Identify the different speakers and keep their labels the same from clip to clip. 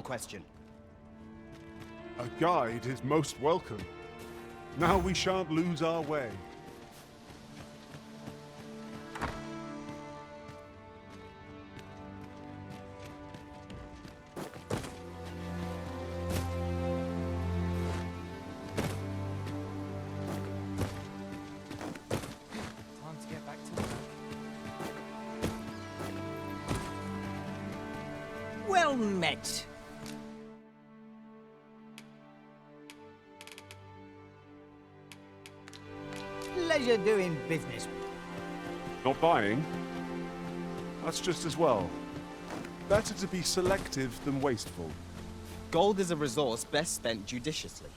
Speaker 1: question.
Speaker 2: A guide is most welcome. Now we shan't lose our way.
Speaker 3: Time to get back to work.
Speaker 1: Well met. Pleasure doing business.
Speaker 2: Not buying? That's just as well. Better to be selective than wasteful.
Speaker 1: Gold is a resource best spent judiciously.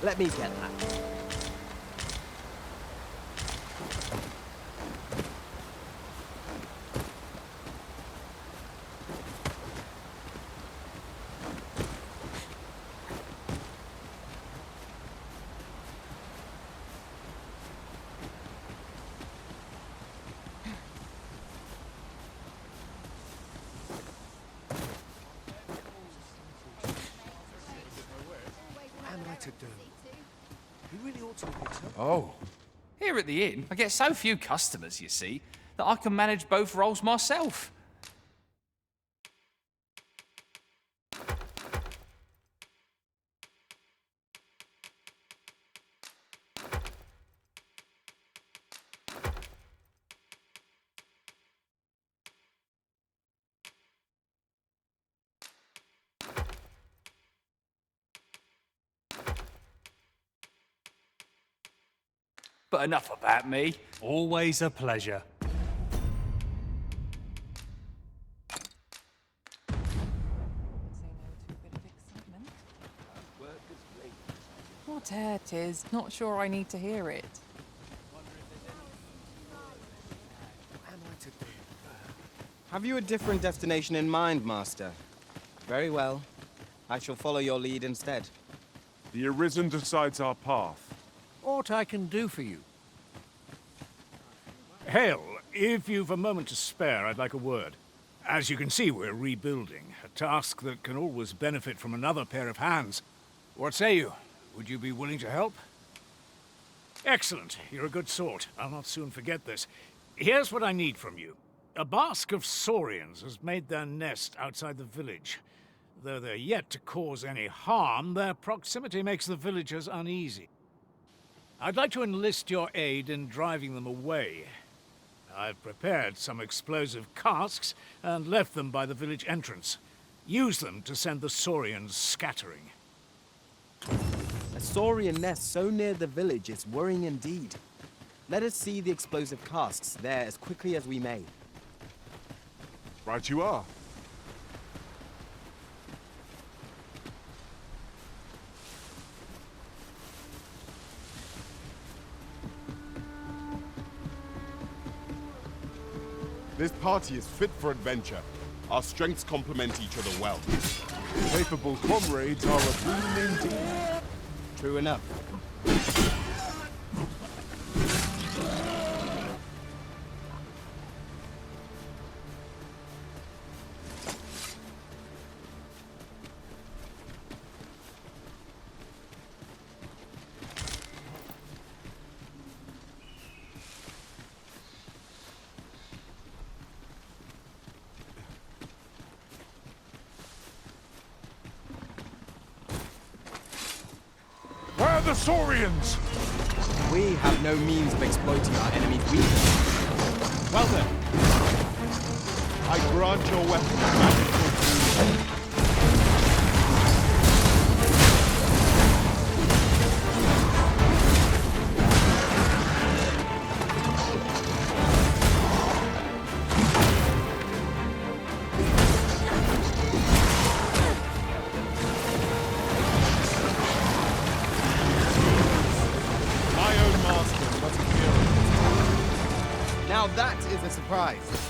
Speaker 1: Let me get that.
Speaker 3: Oh. Here at the inn, I get so few customers, you see, that I can manage both roles myself. But enough about me.
Speaker 4: Always a pleasure.
Speaker 5: What air 'tis? Not sure I need to hear it.
Speaker 1: Have you a different destination in mind, Master? Very well. I shall follow your lead instead.
Speaker 2: The Arisen decides our path.
Speaker 6: Aught I can do for you? Hail, if you've a moment to spare, I'd like a word. As you can see, we're rebuilding, a task that can always benefit from another pair of hands. What say you? Would you be willing to help? Excellent. You're a good sort. I'll not soon forget this. Here's what I need from you. A bask of saurians has made their nest outside the village. Though they're yet to cause any harm, their proximity makes the villagers uneasy. I'd like to enlist your aid in driving them away. I've prepared some explosive casks and left them by the village entrance. Use them to send the saurians scattering.
Speaker 1: A saurian nest so near the village is worrying indeed. Let us see the explosive casks there as quickly as we may.
Speaker 2: Right you are. This party is fit for adventure. Our strengths complement each other well. Capable comrades are a boon indeed.
Speaker 1: True enough.
Speaker 2: the Saurians!
Speaker 1: We have no means of exploiting our enemy's weakness.
Speaker 2: Well then, I grant your weapon magical tools. My own master must appear.
Speaker 1: Now that is a surprise.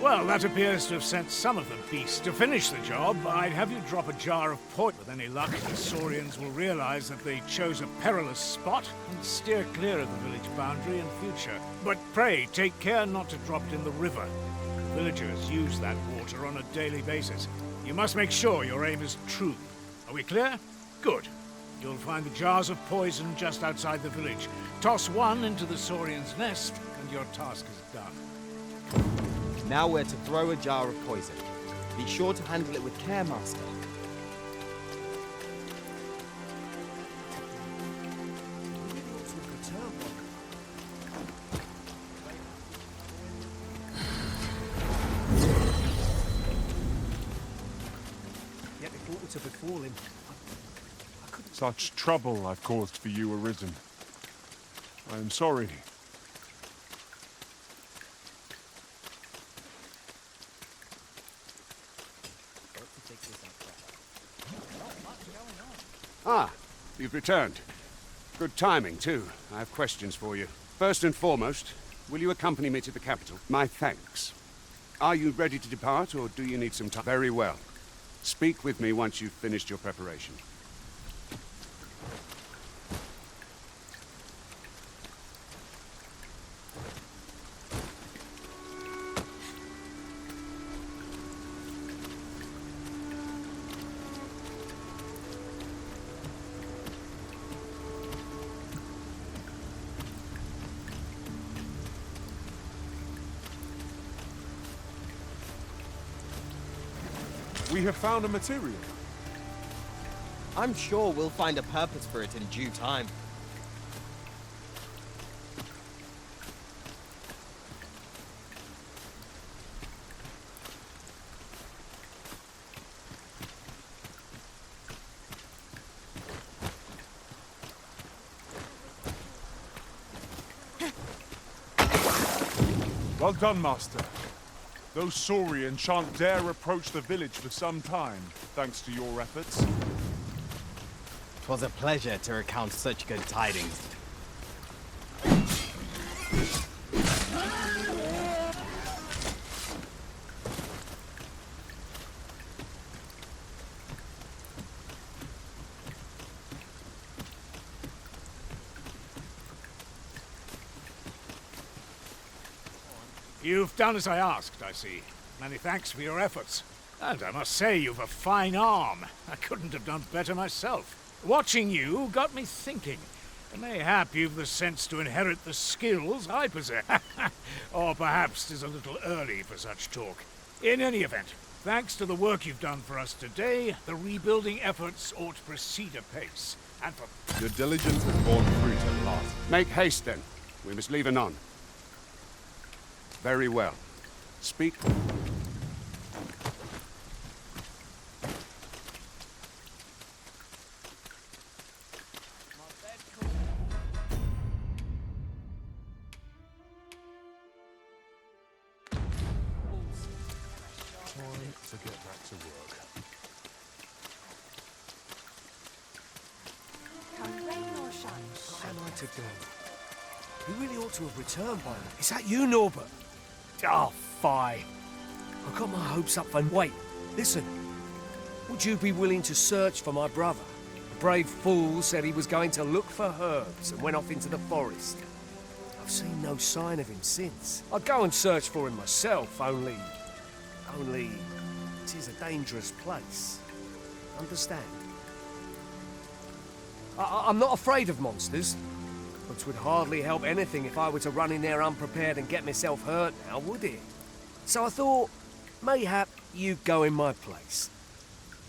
Speaker 6: Well, that appears to have sent some of the beasts. To finish the job, I'd have you drop a jar of poison. With any luck, the Saurians will realize that they chose a perilous spot and steer clear of the village boundary in future. But pray, take care not to drop it in the river. Villagers use that water on a daily basis. You must make sure your aim is true. Are we clear? Good. You'll find the jars of poison just outside the village. Toss one into the Saurian's nest, and your task is done.
Speaker 1: Now we're to throw a jar of poison. Be sure to handle it with care, Master.
Speaker 4: Yet before to befall him.
Speaker 2: Such trouble I've caused for you arisen. I am sorry.
Speaker 7: Ah, you've returned. Good timing, too. I have questions for you. First and foremost, will you accompany me to the capital? My thanks. Are you ready to depart, or do you need some time? Very well. Speak with me once you've finished your preparation.
Speaker 2: We have found a material.
Speaker 1: I'm sure we'll find a purpose for it in due time.
Speaker 2: Well done, Master. Those Saurians shan't dare approach the village for some time, thanks to your efforts.
Speaker 1: 'Twas a pleasure to recount such good tidings.
Speaker 6: You've done as I asked, I see. Many thanks for your efforts. And I must say, you've a fine arm. I couldn't have done better myself. Watching you got me thinking. Mayhap you've the sense to inherit the skills I possess. Or perhaps 'tis a little early for such talk. In any event, thanks to the work you've done for us today, the rebuilding efforts ought to proceed apace. And for...
Speaker 2: Your diligence has borne fruit at last.
Speaker 7: Make haste, then. We must leave anon. Very well. Speak.
Speaker 2: Time to get back to work.
Speaker 4: Am I to go? You really ought to have returned by now. Is that you, Norbert? Oh, fie. I got my hopes up for... Wait, listen. Would you be willing to search for my brother? brave fool said he was going to look for herbs and went off into the forest. I've seen no sign of him since. I'd go and search for him myself, only... it is a dangerous place. Understand? I'm not afraid of monsters, but it would hardly help anything if I were to run in there unprepared and get myself hurt now, would it? So I thought, mayhap you'd go in my place.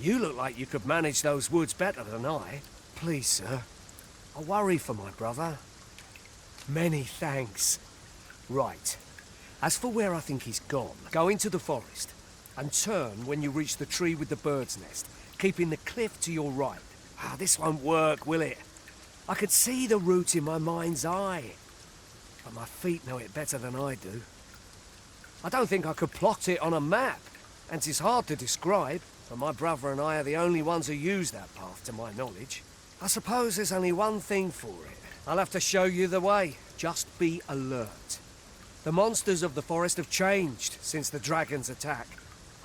Speaker 4: You look like you could manage those woods better than I. Please, sir. I worry for my brother. Many thanks. Right. As for where I think he's gone, go into the forest and turn when you reach the tree with the bird's nest, keeping the cliff to your right. Ah, this won't work, will it? I could see the route in my mind's eye, but my feet know it better than I do. I don't think I could plot it on a map, and it's hard to describe, but my brother and I are the only ones who use that path to my knowledge. I suppose there's only one thing for it. I'll have to show you the way. Just be alert. The monsters of the forest have changed since the dragon's attack.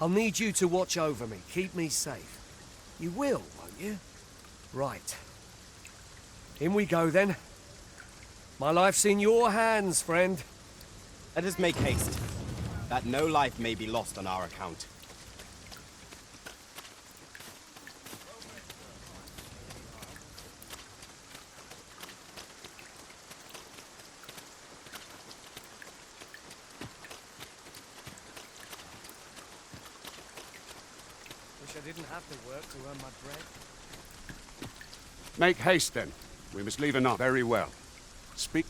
Speaker 4: I'll need you to watch over me, keep me safe. You will, won't you? Right. In we go then. My life's in your hands, friend.
Speaker 1: Let us make haste, that no life may be lost on our account.
Speaker 4: Wish I didn't have to work to earn my bread.
Speaker 7: Make haste, then. We must leave anon. Very well. Speak.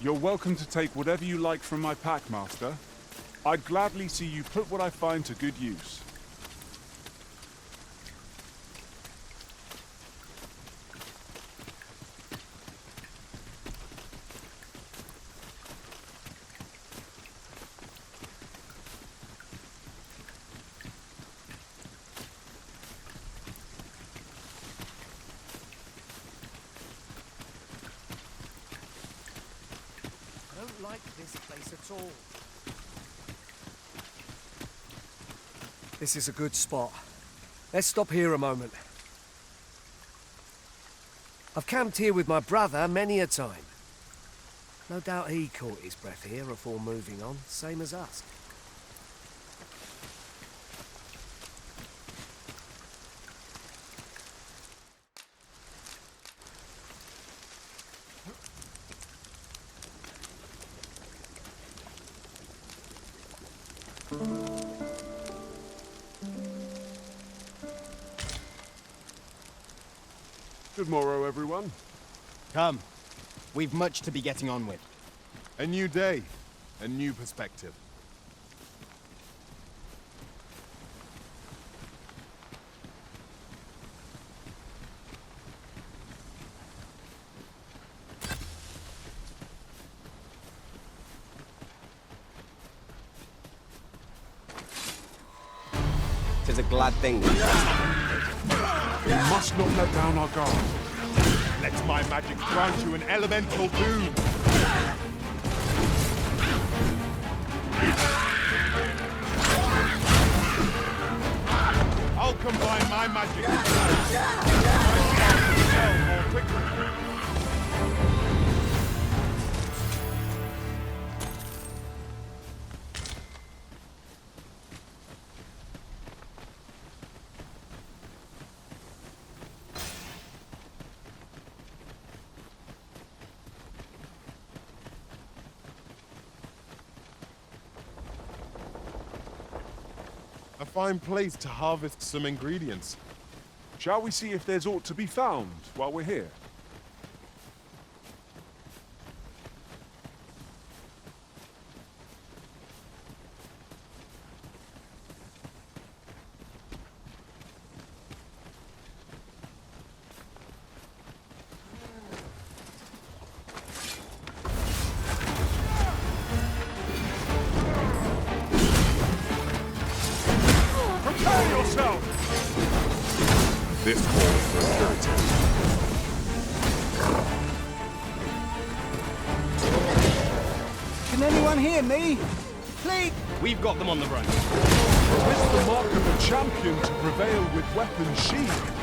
Speaker 8: You're welcome to take whatever you like from my pack, Master. I'd gladly see you put what I find to good use.
Speaker 4: I don't like this place at all. This is a good spot. Let's stop here a moment. I've camped here with my brother many a time. No doubt he caught his breath here before moving on, same as us.
Speaker 2: Good morrow, everyone.
Speaker 1: Come, we've much to be getting on with.
Speaker 2: A new day, a new perspective.
Speaker 1: Tis a glad thing.
Speaker 8: We must not let down our guard.
Speaker 2: Let my magic grant you an elemental boon. I'll combine my magic more quickly. A fine place to harvest some ingredients.
Speaker 8: Shall we see if there's aught to be found while we're here? yourself!
Speaker 2: This calls for purity.
Speaker 6: Can anyone hear me? Please!
Speaker 1: We've got them on the run.
Speaker 8: It's the mark of a champion to prevail with weapons sheathed.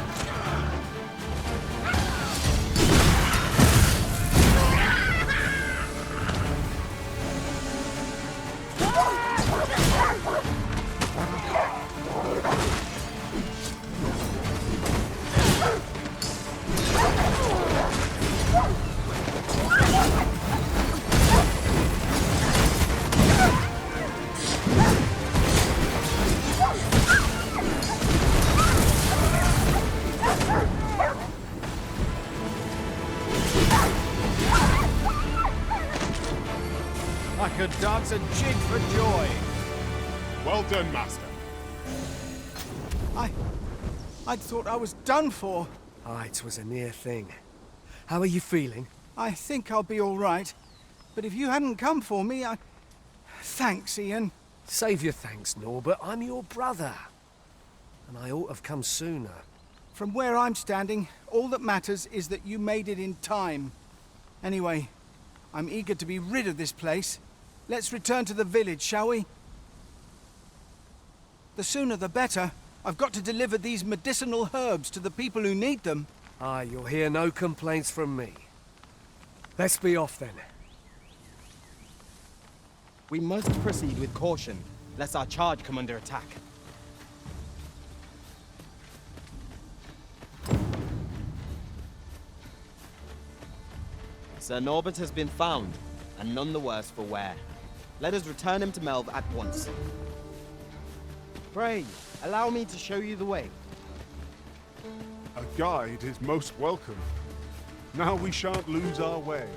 Speaker 6: I could dance a jig for joy.
Speaker 2: Well done, Master.
Speaker 6: I'd thought I was done for.
Speaker 4: Aye, it was a near thing. How are you feeling?
Speaker 6: I think I'll be all right. But if you hadn't come for me, Thanks, Ian.
Speaker 4: Save your thanks, Norbert. I'm your brother. And I ought to have come sooner.
Speaker 6: From where I'm standing, all that matters is that you made it in time. Anyway, I'm eager to be rid of this place. Let's return to the village, shall we? The sooner the better. I've got to deliver these medicinal herbs to the people who need them.
Speaker 4: Aye, you'll hear no complaints from me. Let's be off then.
Speaker 1: We must proceed with caution, lest our charge come under attack. Sir Norbert has been found, and none the worse for wear. Let us return him to Melve at once. Pray, allow me to show you the way.
Speaker 8: A guide is most welcome. Now we shan't lose our way.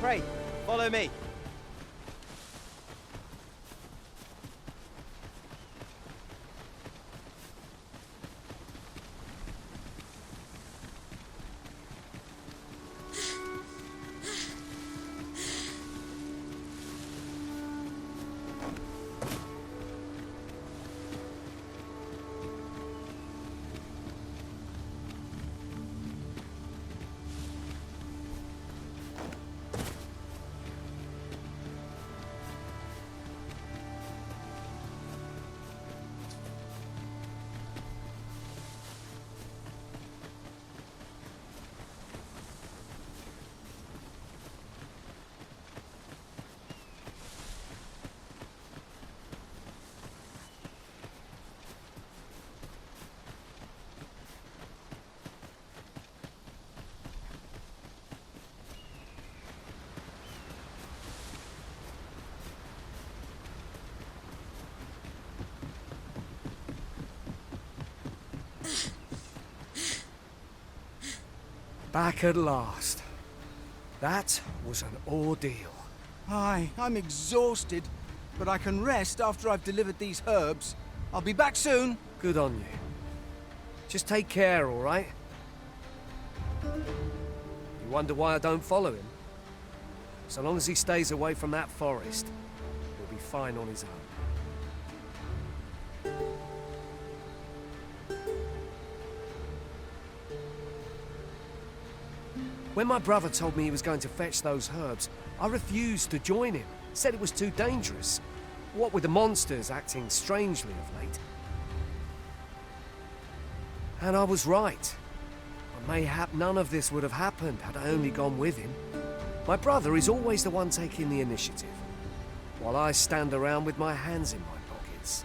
Speaker 1: Pray, follow me.
Speaker 4: Back at last. That was an ordeal.
Speaker 6: Aye, I'm exhausted, but I can rest after I've delivered these herbs. I'll be back soon.
Speaker 4: Good on you. Just take care, all right? You wonder why I don't follow him? So long as he stays away from that forest, he'll be fine on his own. When my brother told me he was going to fetch those herbs, I refused to join him. Said it was too dangerous. What with the monsters acting strangely of late. And I was right. But mayhap none of this would have happened had I only gone with him. My brother is always the one taking the initiative. while I stand around with my hands in my pockets.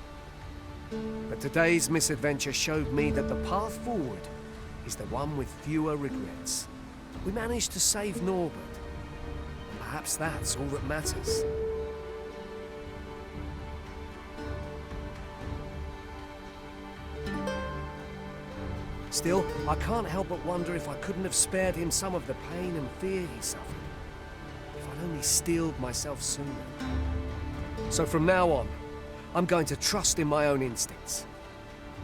Speaker 4: But today's misadventure showed me that the path forward is the one with fewer regrets. We managed to save Norbert. Perhaps that's all that matters. Still, I can't help but wonder if I couldn't have spared him some of the pain and fear he suffered. If I'd only steeled myself sooner. So from now on, I'm going to trust in my own instincts.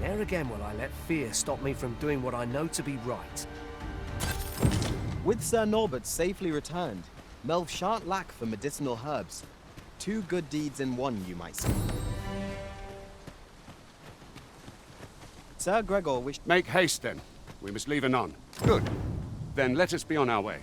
Speaker 4: Ne'er again will I let fear stop me from doing what I know to be right.
Speaker 1: With Sir Norbert safely returned, Melv shan't lack for medicinal herbs. 2 good deeds in one, you might say. Sir Gregor wished...
Speaker 7: Make haste, then. We must leave anon. Good. Then let us be on our way.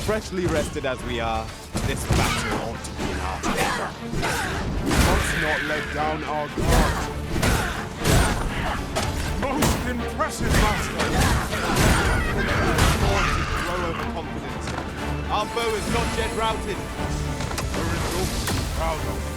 Speaker 2: Freshly rested as we are, this battle ought to be in our favor. We must not let down our guard.
Speaker 8: Most impressive, Master!
Speaker 2: Grow overconfident. Our foe is not yet routed.
Speaker 8: A result to be proud of.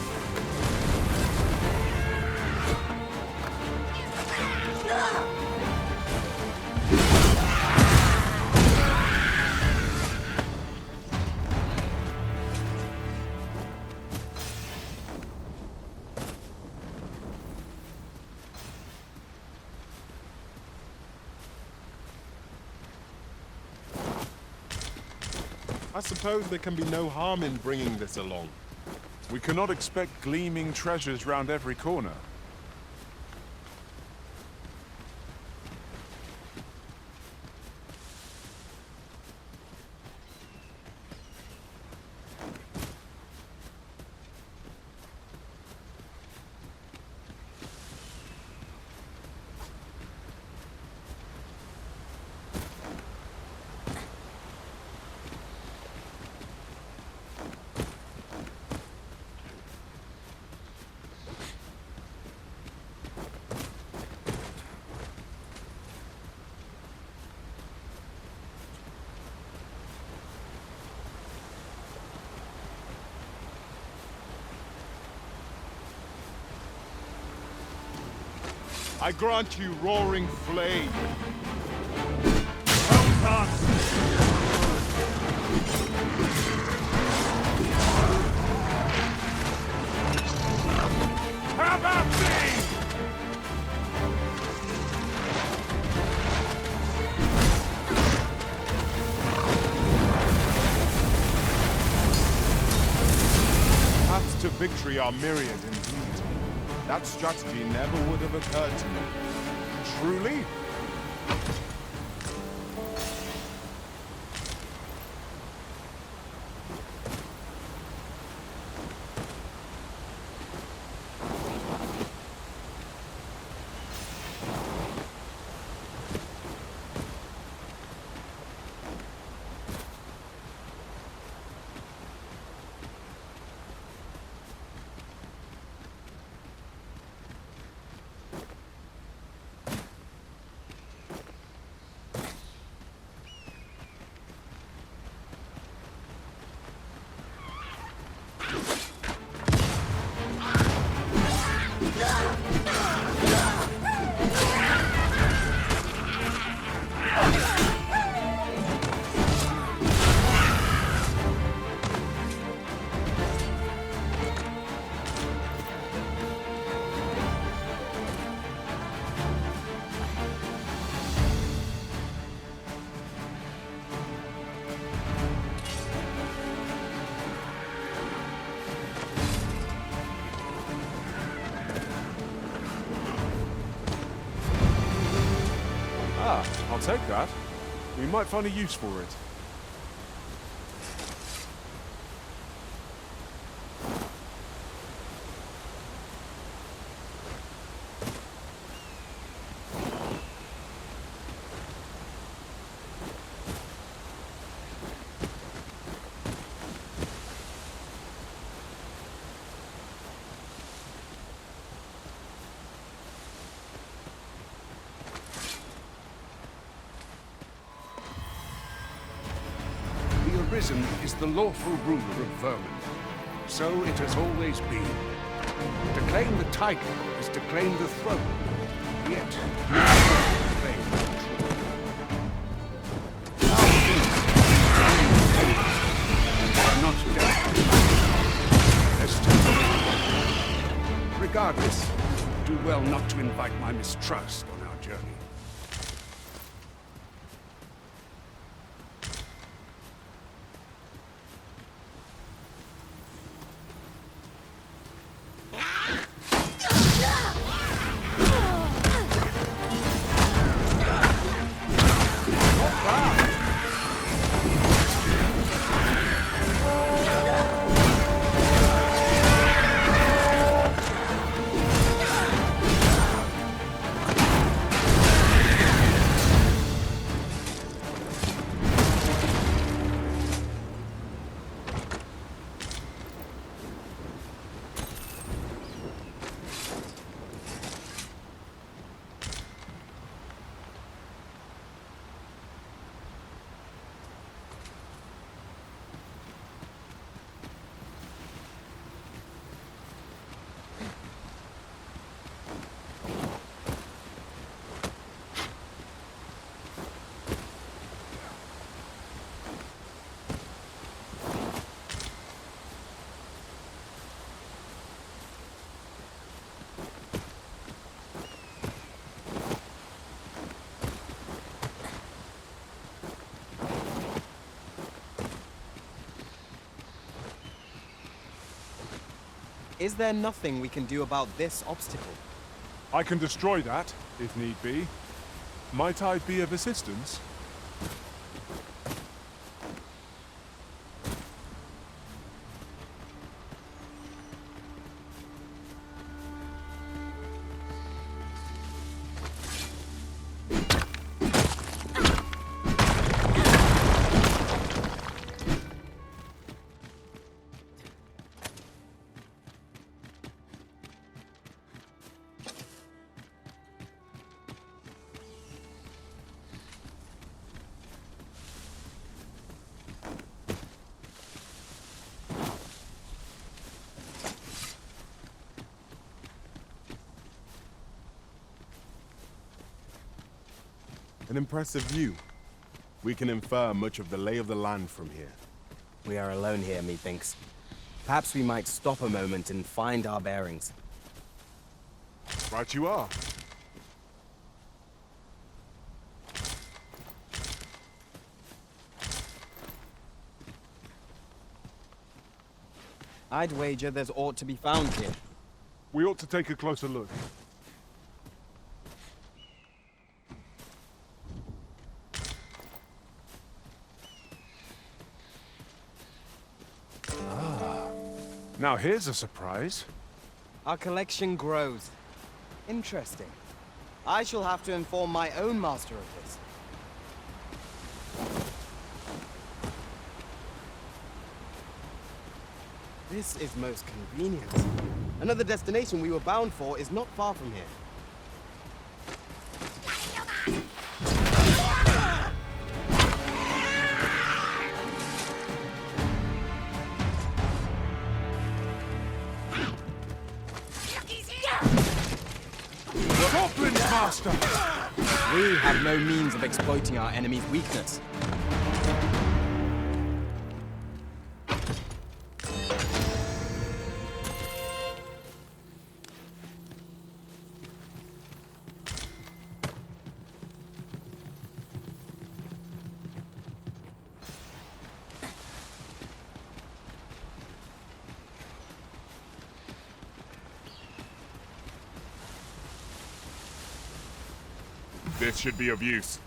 Speaker 2: I suppose there can be no harm in bringing this along.
Speaker 8: We cannot expect gleaming treasures round every corner.
Speaker 2: I grant you roaring flame.
Speaker 8: How about me?
Speaker 2: Paths to victory are myriad indeed. That strategy never would have occurred to me.
Speaker 8: Truly? I'll take that. We might find a use for it.
Speaker 7: prison is the lawful ruler of vermin. So it has always been. To claim the title is to claim the throne. Yet, you claim the truth. Our kings are not dead. They're still alive. Regardless, do well not to invite my mistrust on our journey.
Speaker 1: Is there nothing we can do about this obstacle?
Speaker 8: I can destroy that, if need be. Might I be of assistance?
Speaker 2: An impressive view. We can infer much of the lay of the land from here.
Speaker 1: We are alone here, methinks. Perhaps we might stop a moment and find our bearings.
Speaker 2: Right you are.
Speaker 1: I'd wager there's aught to be found here.
Speaker 8: We ought to take a closer look. Now here's a surprise.
Speaker 1: Our collection grows. Interesting. I shall have to inform my own master of this. This is most convenient. Another destination we were bound for is not far from here.
Speaker 8: Goblins, Master!
Speaker 1: We have no means of exploiting our enemy's weakness.
Speaker 2: This should be of use.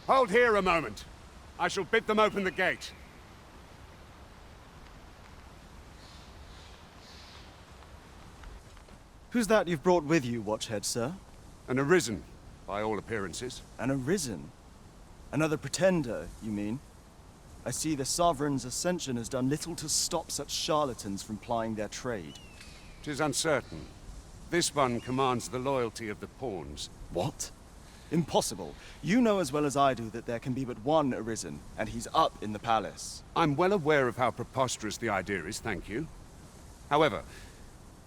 Speaker 7: Hold here a moment. I shall bid them open the gate.
Speaker 9: Who's that you've brought with you, Watchhead, sir?
Speaker 7: An arisen, by all appearances.
Speaker 9: An arisen? Another pretender, you mean? I see the Sovereign's ascension has done little to stop such charlatans from plying their trade.
Speaker 7: 'Tis uncertain. This one commands the loyalty of the pawns.
Speaker 9: What? Impossible. You know as well as I do that there can be but one arisen, and he's up in the palace.
Speaker 7: I'm well aware of how preposterous the idea is, thank you. However,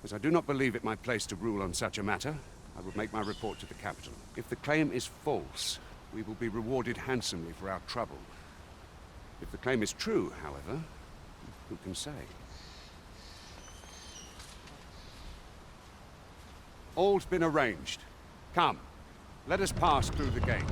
Speaker 7: as I do not believe it my place to rule on such a matter, I will make my report to the capital. If the claim is false, we will be rewarded handsomely for our trouble. If the claim is true, however, who can say? All's been arranged. Come, let us pass through the gate.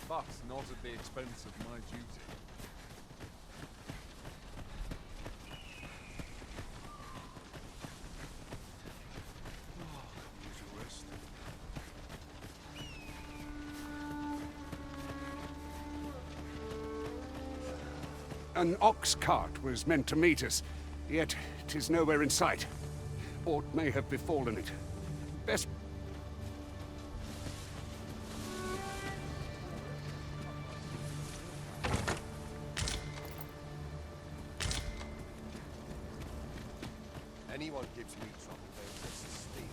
Speaker 8: But not at the expense of my duty.
Speaker 7: An ox cart was meant to meet us, yet 'tis nowhere in sight. Aught may have befallen it. Best...
Speaker 4: Anyone gives me trouble, they'll just steal.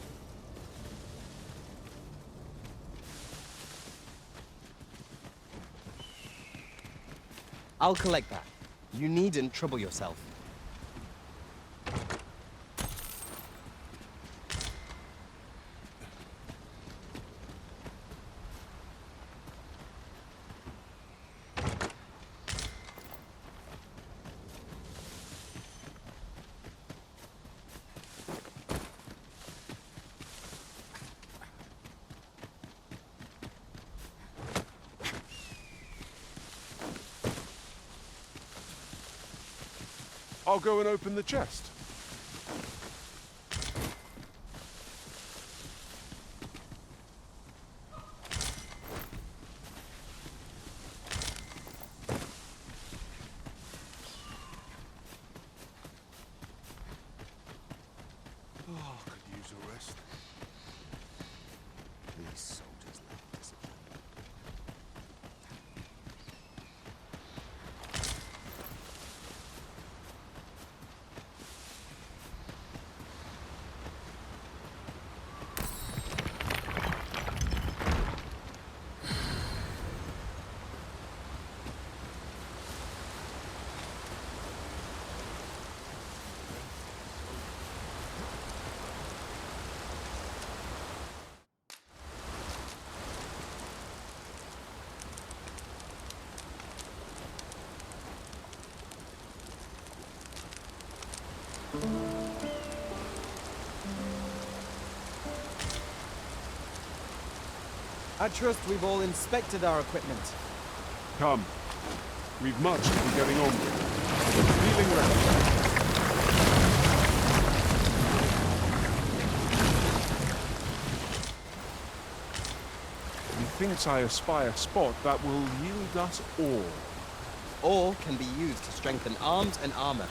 Speaker 1: I'll collect that. You needn't trouble yourself.
Speaker 8: I'll go and open the chest. Oh, could use a rest.
Speaker 4: These soldiers lack discipline.
Speaker 1: I trust we've all inspected our equipment.
Speaker 8: Come. We've much to be getting on with. Feeling ready. Methinks I espy a spot that will yield us all.
Speaker 1: Ore can be used to strengthen arms and armor.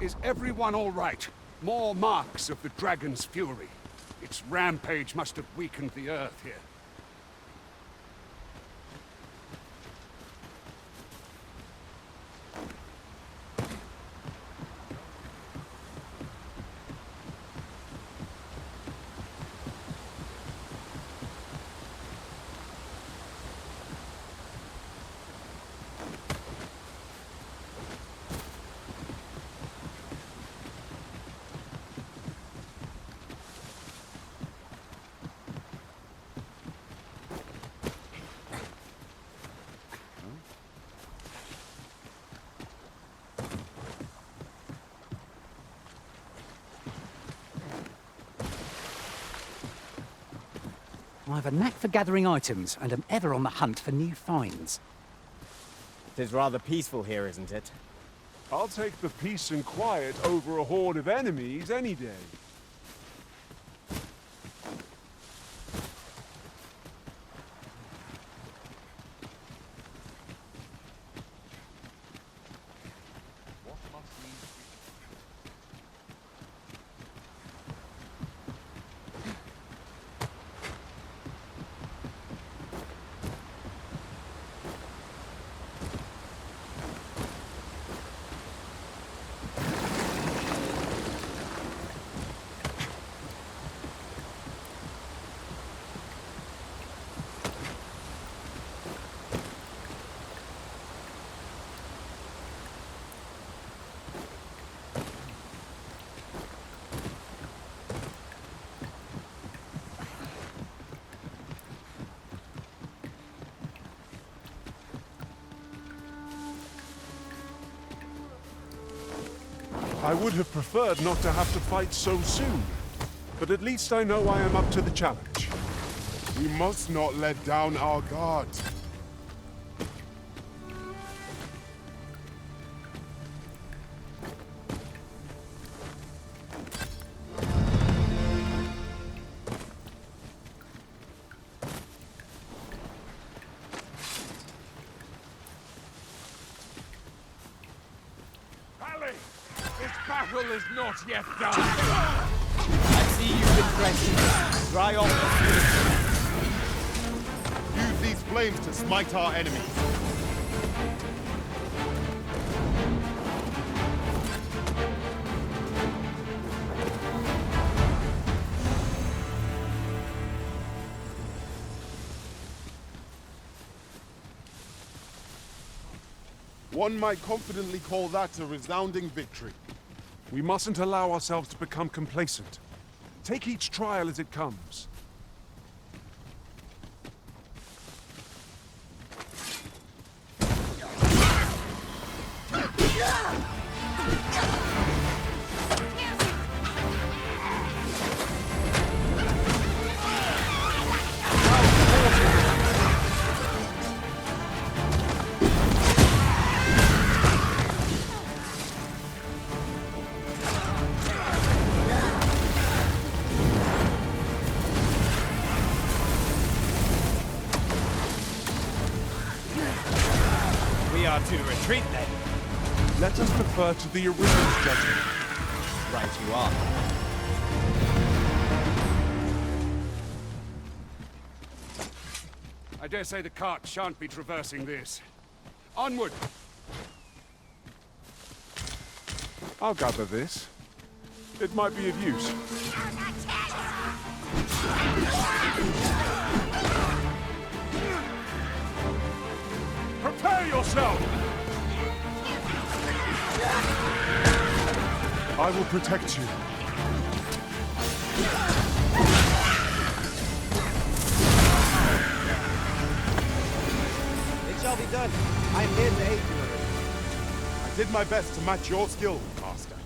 Speaker 7: Is everyone all right? More marks of the dragon's fury. Its rampage must have weakened the earth here.
Speaker 10: I have a knack for gathering items and am ever on the hunt for new finds.
Speaker 1: Tis rather peaceful here, isn't it?
Speaker 8: I'll take the peace and quiet over a horde of enemies any day. I would have preferred not to have to fight so soon, but at least I know I am up to the challenge.
Speaker 2: We must not let down our guard. This battle is not yet done.
Speaker 1: I see you've been threatened. Dry off the
Speaker 2: Use these flames to smite our enemies. One might confidently call that a resounding victory.
Speaker 8: We mustn't allow ourselves to become complacent. Take each trial as it comes.
Speaker 1: to retreat then.
Speaker 8: Let us defer to the original's judgment.
Speaker 1: Right you are.
Speaker 7: I dare say the cart shan't be traversing this. Onward!
Speaker 8: I'll gather this. It might be of use. Prepare yourself! I will protect you.
Speaker 1: It shall be done. I am here to aid you.
Speaker 2: I did my best to match your skill, Master.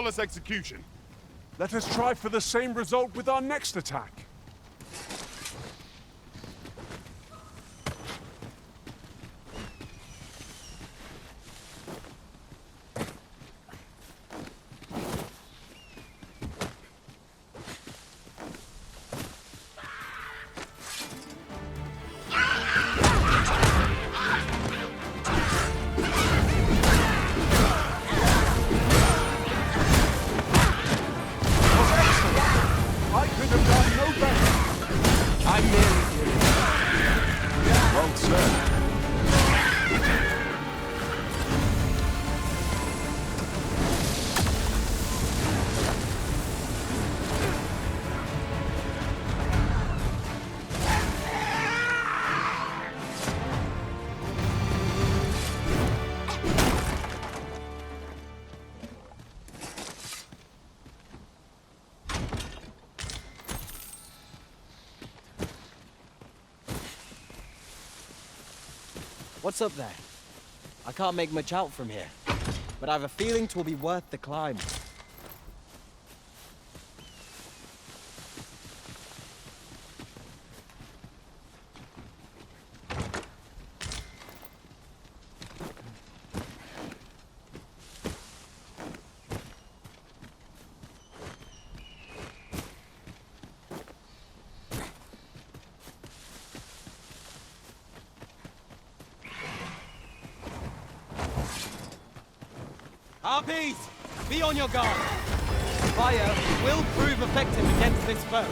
Speaker 2: flawless execution.
Speaker 8: Let us try for the same result with our next attack. I could have done no better.
Speaker 4: I merely did it.
Speaker 9: Well said.
Speaker 1: What's up there? I can't make much out from here, but I have a feeling 'twill be worth the climb. Harpies! Be on your guard! Fire will prove effective against this foe.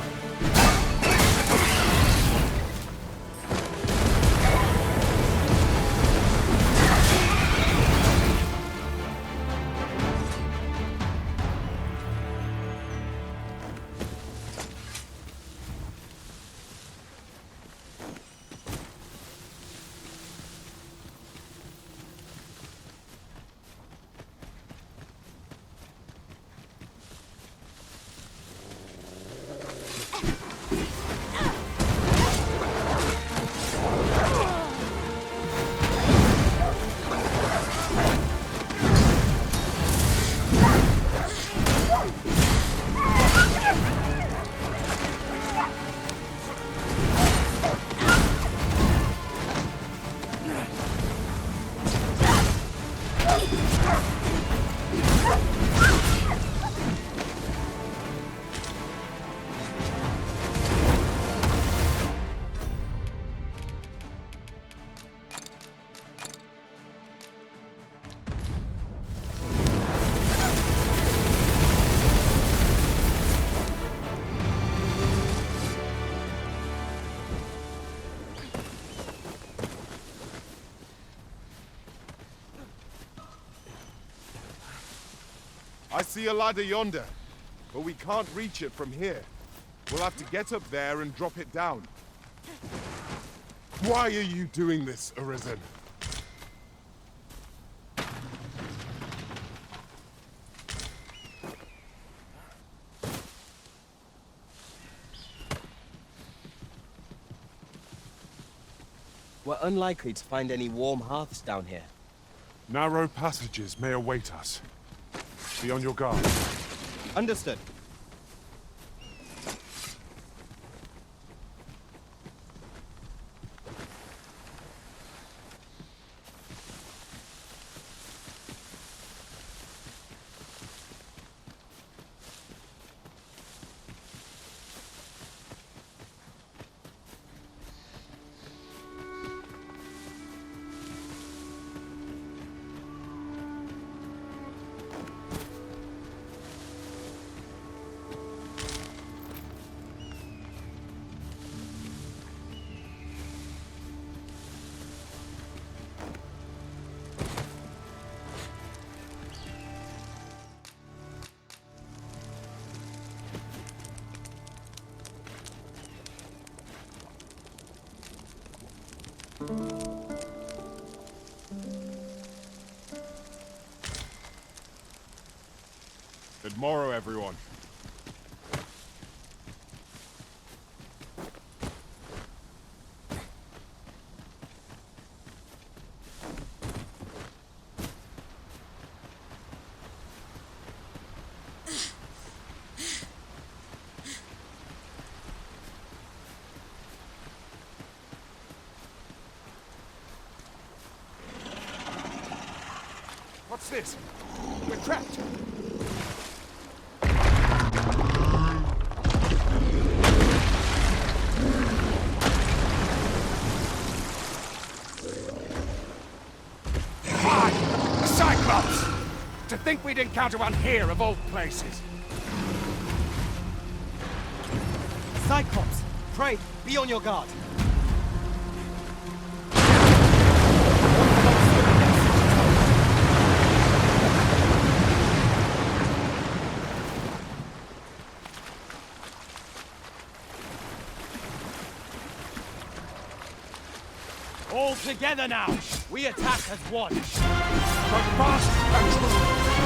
Speaker 2: I see a ladder yonder, but we can't reach it from here. We'll have to get up there and drop it down. Why are you doing this, Arisen?
Speaker 1: We're unlikely to find any warm hearths down here.
Speaker 8: Narrow passages may await us. Be on your guard.
Speaker 1: Understood.
Speaker 2: Good morrow, everyone.
Speaker 7: What's this? We're trapped! Fine! The Cyclops! To think we'd encounter one here of all places!
Speaker 1: Cyclops, pray, be on your guard. All together now! We attack as one!
Speaker 8: But fast and true,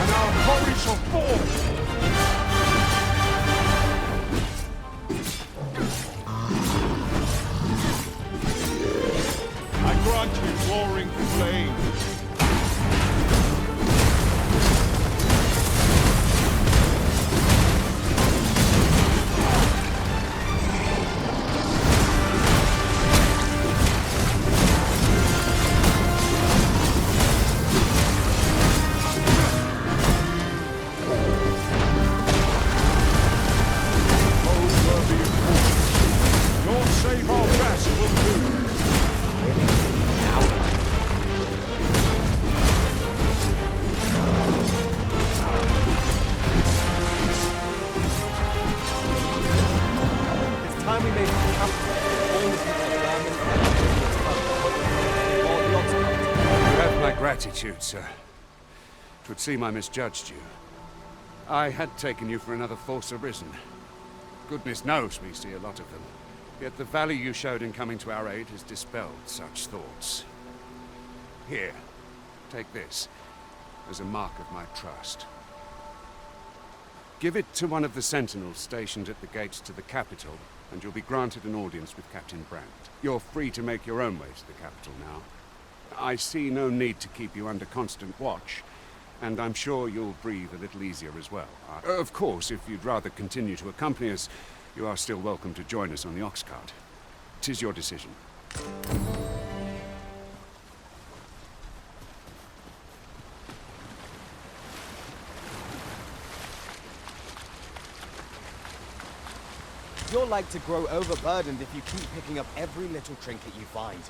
Speaker 8: and our glory shall fall! I grant you roaring flame. Your save our best will do.
Speaker 1: It's time we made it to capital. All the people around and all the obstacles.
Speaker 7: You have my gratitude, sir. 'Twould seem I misjudged you. I had taken you for another force arisen. Goodness knows we see a lot of them. Yet the value you showed in coming to our aid has dispelled such thoughts. Here, take this, as a mark of my trust. Give it to one of the sentinels stationed at the gates to the capital, and you'll be granted an audience with Captain Brandt. You're free to make your own way to the capital now. I see no need to keep you under constant watch, and I'm sure you'll breathe a little easier as well. Of course, if you'd rather continue to accompany us, you are still welcome to join us on the ox cart. 'Tis your decision.
Speaker 1: You're like to grow overburdened if you keep picking up every little trinket you find.